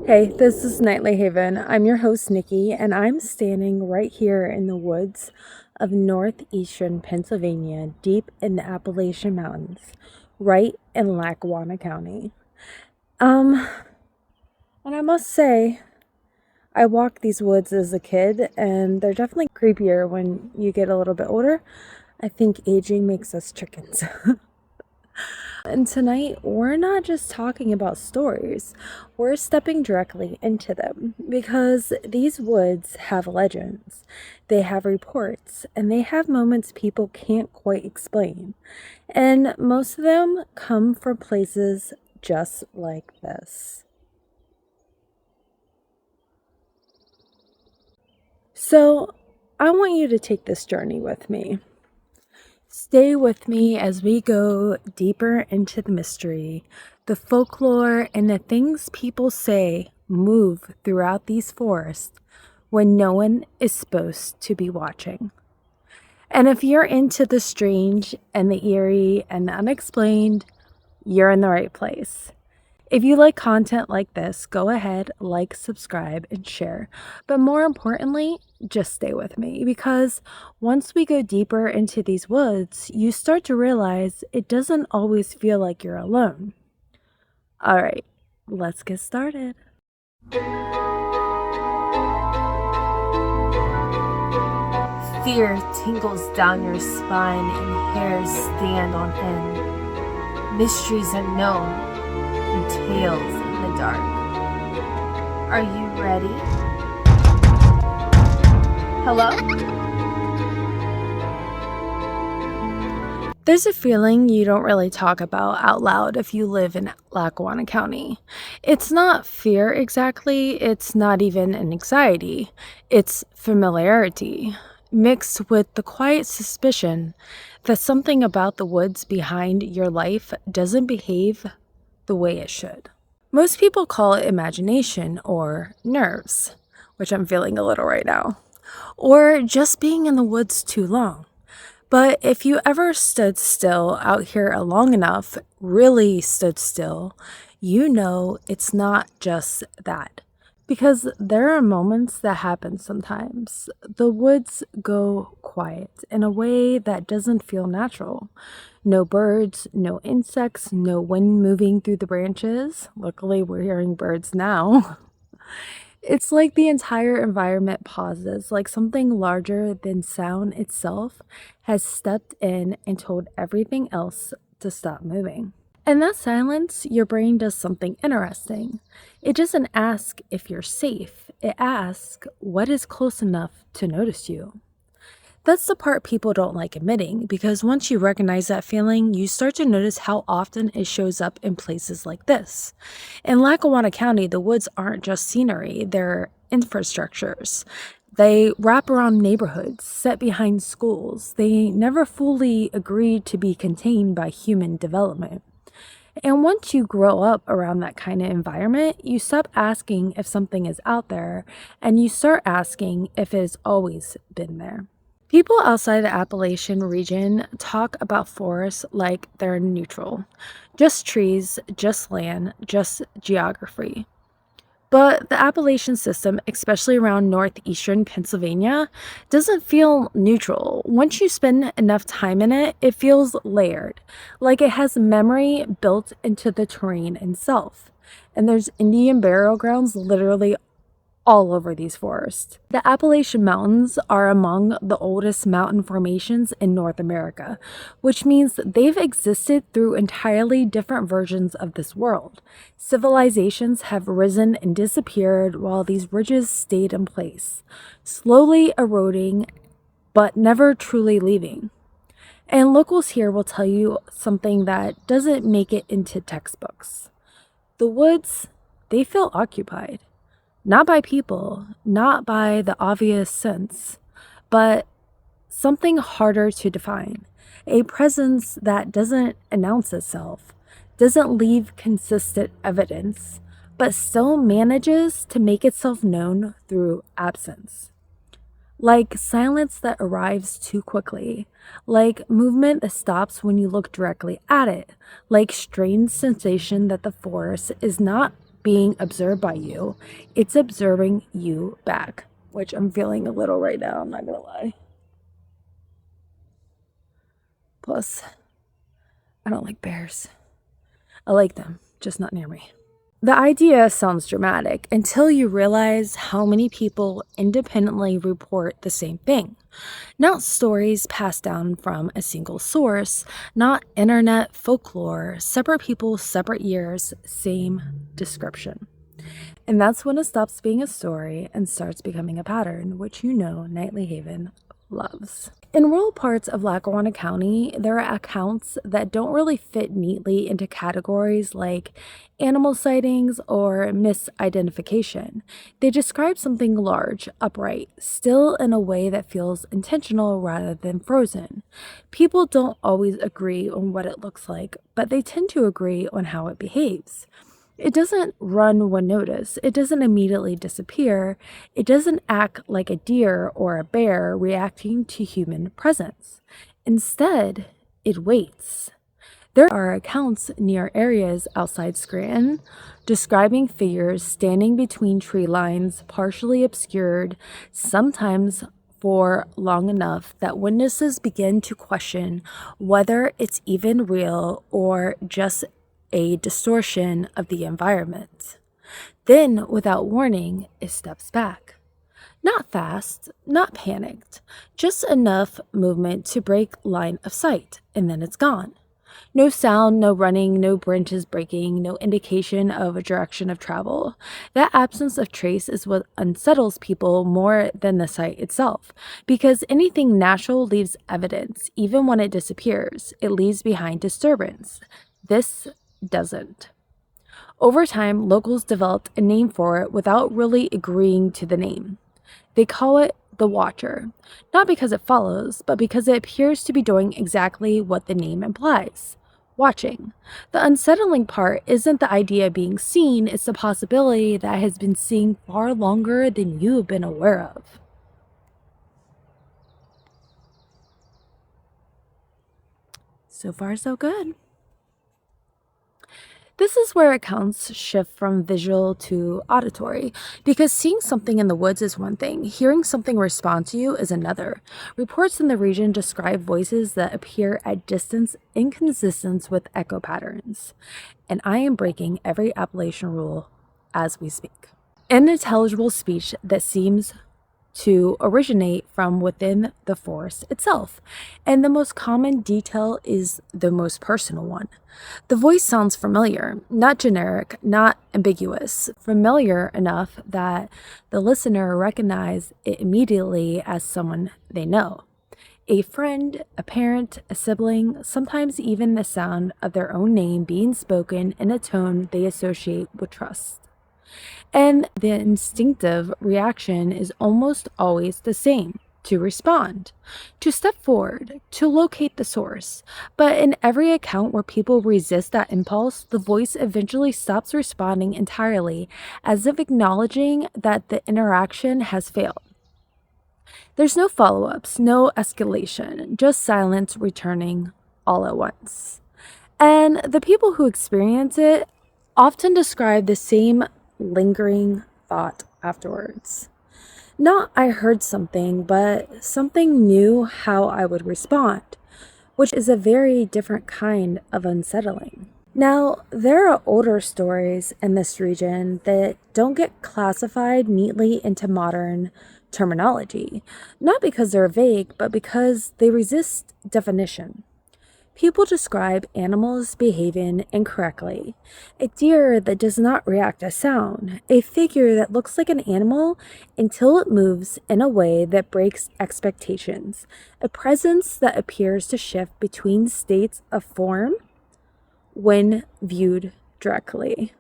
Hey, this is Nightly Haven. I'm your host, Nikki, and I'm standing right here in the woods of northeastern Pennsylvania, deep in the Appalachian Mountains, right in Lackawanna County. And I must say, I walked these woods as a kid, and they're definitely creepier when you get a little bit older. I think aging makes us chickens. And tonight, we're not just talking about stories, we're stepping directly into them because these woods have legends, they have reports, and they have moments people can't quite explain. And most of them come from places just like this. So, I want you to take this journey with me. Stay with me as we go deeper into the mystery, the folklore, and the things people say move throughout these forests when no one is supposed to be watching. And if you're into the strange and the eerie and the unexplained, you're in the right place. If you like content like this, go ahead, like, subscribe, and share. But more importantly, just stay with me because once we go deeper into these woods, you start to realize it doesn't always feel like you're alone. All right, let's get started. Fear tingles down your spine and hairs stand on end. Mysteries unknown and tales in the dark. Are you ready? Hello? There's a feeling you don't really talk about out loud if you live in Lackawanna County. It's not fear exactly, it's not even an anxiety. It's familiarity, mixed with the quiet suspicion that something about the woods behind your life doesn't behave the way it should. Most people call it imagination or nerves, which I'm feeling a little right now, or just being in the woods too long. But if you ever stood still out here long enough, really stood still, you know it's not just that. Because there are moments that happen sometimes. The woods go quiet in a way that doesn't feel natural. No birds, no insects, no wind moving through the branches. Luckily, we're hearing birds now. It's like the entire environment pauses, like something larger than sound itself has stepped in and told everything else to stop moving. In that silence, your brain does something interesting. It doesn't ask if you're safe. It asks what is close enough to notice you. That's the part people don't like admitting because once you recognize that feeling, you start to notice how often it shows up in places like this. In Lackawanna County, the woods aren't just scenery, they're infrastructures. They wrap around neighborhoods, set behind schools. They never fully agreed to be contained by human development. And once you grow up around that kind of environment, you stop asking if something is out there and you start asking if it has always been there. People outside the Appalachian region talk about forests like they're neutral. Just trees, just land, just geography. But the Appalachian system, especially around northeastern Pennsylvania, doesn't feel neutral. Once you spend enough time in it, it feels layered, like it has memory built into the terrain itself. And there's Indian burial grounds literally all over these forests. The Appalachian Mountains are among the oldest mountain formations in North America, which means they've existed through entirely different versions of this world. Civilizations have risen and disappeared while these ridges stayed in place, slowly eroding but never truly leaving. And locals here will tell you something that doesn't make it into textbooks. The woods, they feel occupied. Not by people, not by the obvious sense, but something harder to define. A presence that doesn't announce itself, doesn't leave consistent evidence, but still manages to make itself known through absence. Like silence that arrives too quickly, like movement that stops when you look directly at it, like strange sensation that the forest is not being observed by you, it's observing you back, which I'm feeling a little right now, I'm not gonna lie. Plus, I don't like bears. I like them, just not near me. The idea sounds dramatic until you realize how many people independently report the same thing. Not stories passed down from a single source, not internet folklore, separate people, separate years, same description. And that's when it stops being a story and starts becoming a pattern, which Nightly Haven loves. In rural parts of Lackawanna County, there are accounts that don't really fit neatly into categories like animal sightings or misidentification. They describe something large, upright, still in a way that feels intentional rather than frozen. People don't always agree on what it looks like, but they tend to agree on how it behaves. It doesn't run when noticed. It doesn't immediately disappear. It doesn't act like a deer or a bear reacting to human presence. Instead, it waits. There are accounts near areas outside Scranton describing figures standing between tree lines, partially obscured, sometimes for long enough that witnesses begin to question whether it's even real or just a distortion of the environment. Then, without warning, it steps back. Not fast, not panicked, just enough movement to break line of sight, and then it's gone. No sound, no running, no branches breaking, no indication of a direction of travel. That absence of trace is what unsettles people more than the sight itself, because anything natural leaves evidence. Even when it disappears, it leaves behind disturbance. This doesn't. Over time, locals developed a name for it without really agreeing to the name. They call it the Watcher, not because it follows, but because it appears to be doing exactly what the name implies: watching. The unsettling part isn't the idea of being seen, it's the possibility that it has been seeing far longer than you've been aware of. So far, so good. This is where accounts shift from visual to auditory, because seeing something in the woods is one thing, hearing something respond to you is another. Reports in the region describe voices that appear at distance inconsistent with echo patterns, and I am breaking every Appalachian rule as we speak. Unintelligible speech that seems to originate from within the forest itself, and the most common detail is the most personal one. The voice sounds familiar, not generic, not ambiguous, familiar enough that the listener recognizes it immediately as someone they know. A friend, a parent, a sibling, sometimes even the sound of their own name being spoken in a tone they associate with trust. And the instinctive reaction is almost always the same: to respond, to step forward, to locate the source. But in every account where people resist that impulse, the voice eventually stops responding entirely, as if acknowledging that the interaction has failed. There's no follow-ups, no escalation, just silence returning all at once. And the people who experience it often describe the same lingering thought afterwards. Not "I heard something," but "something knew how I would respond," which is a very different kind of unsettling. Now, there are older stories in this region that don't get classified neatly into modern terminology, not because they're vague, but because they resist definition. People describe animals behaving incorrectly: a deer that does not react to sound, a figure that looks like an animal until it moves in a way that breaks expectations, a presence that appears to shift between states of form when viewed directly.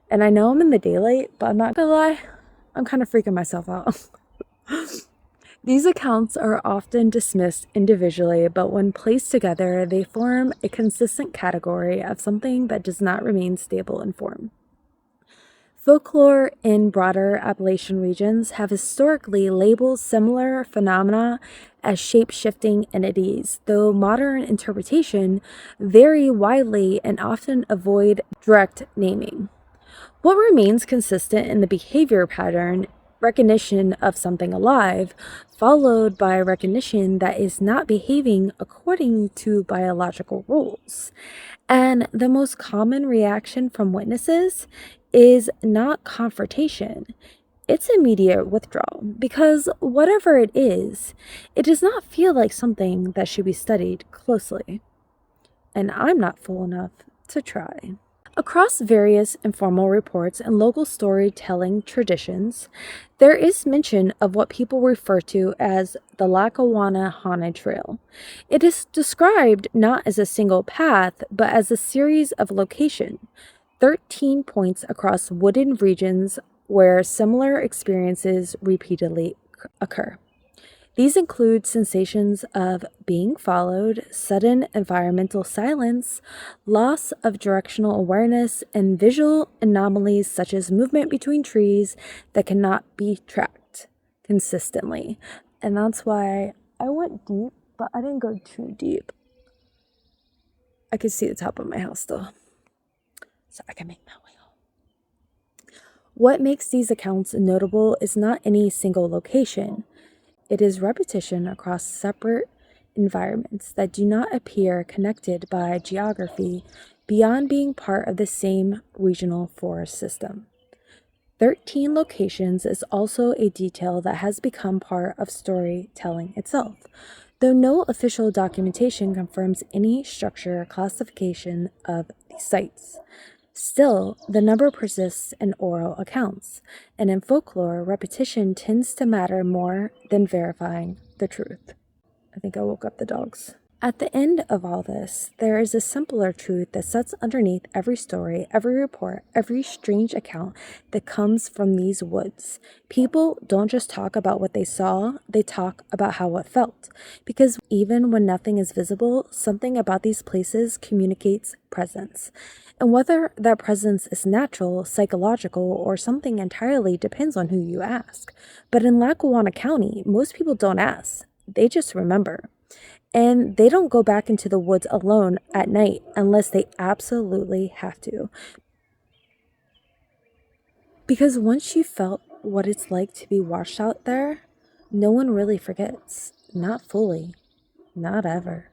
And I know I'm in the daylight, but I'm not gonna lie, I'm kind of freaking myself out. These accounts are often dismissed individually, but when placed together, they form a consistent category of something that does not remain stable in form. Folklore in broader Appalachian regions have historically labeled similar phenomena as shape-shifting entities, though modern interpretation vary widely and often avoid direct naming. What remains consistent in the behavior pattern, recognition of something alive, followed by recognition that is not behaving according to biological rules. And the most common reaction from witnesses is not confrontation. It's immediate withdrawal because whatever it is, it does not feel like something that should be studied closely. And I'm not fool enough to try. Across various informal reports and local storytelling traditions, there is mention of what people refer to as the Lackawanna Haunted Trail. It is described not as a single path, but as a series of locations, 13 points across wooded regions where similar experiences repeatedly occur. These include sensations of being followed, sudden environmental silence, loss of directional awareness, and visual anomalies such as movement between trees that cannot be tracked consistently. And that's why I went deep, but I didn't go too deep. I could see the top of my house still, so I can make my way home. What makes these accounts notable is not any single location. It is repetition across separate environments that do not appear connected by geography beyond being part of the same regional forest system. 13 locations is also a detail that has become part of storytelling itself, though no official documentation confirms any structure or classification of these sites. Still, the number persists in oral accounts, and in folklore, repetition tends to matter more than verifying the truth. I think I woke up the dogs. At the end of all this, there is a simpler truth that sits underneath every story, every report, every strange account that comes from these woods. People don't just talk about what they saw, they talk about how it felt. Because even when nothing is visible, something about these places communicates presence. And whether that presence is natural, psychological, or something entirely depends on who you ask. But in Lackawanna County, most people don't ask, they just remember. And they don't go back into the woods alone at night unless they absolutely have to. Because once you felt what it's like to be washed out there, no one really forgets. Not fully. Not ever.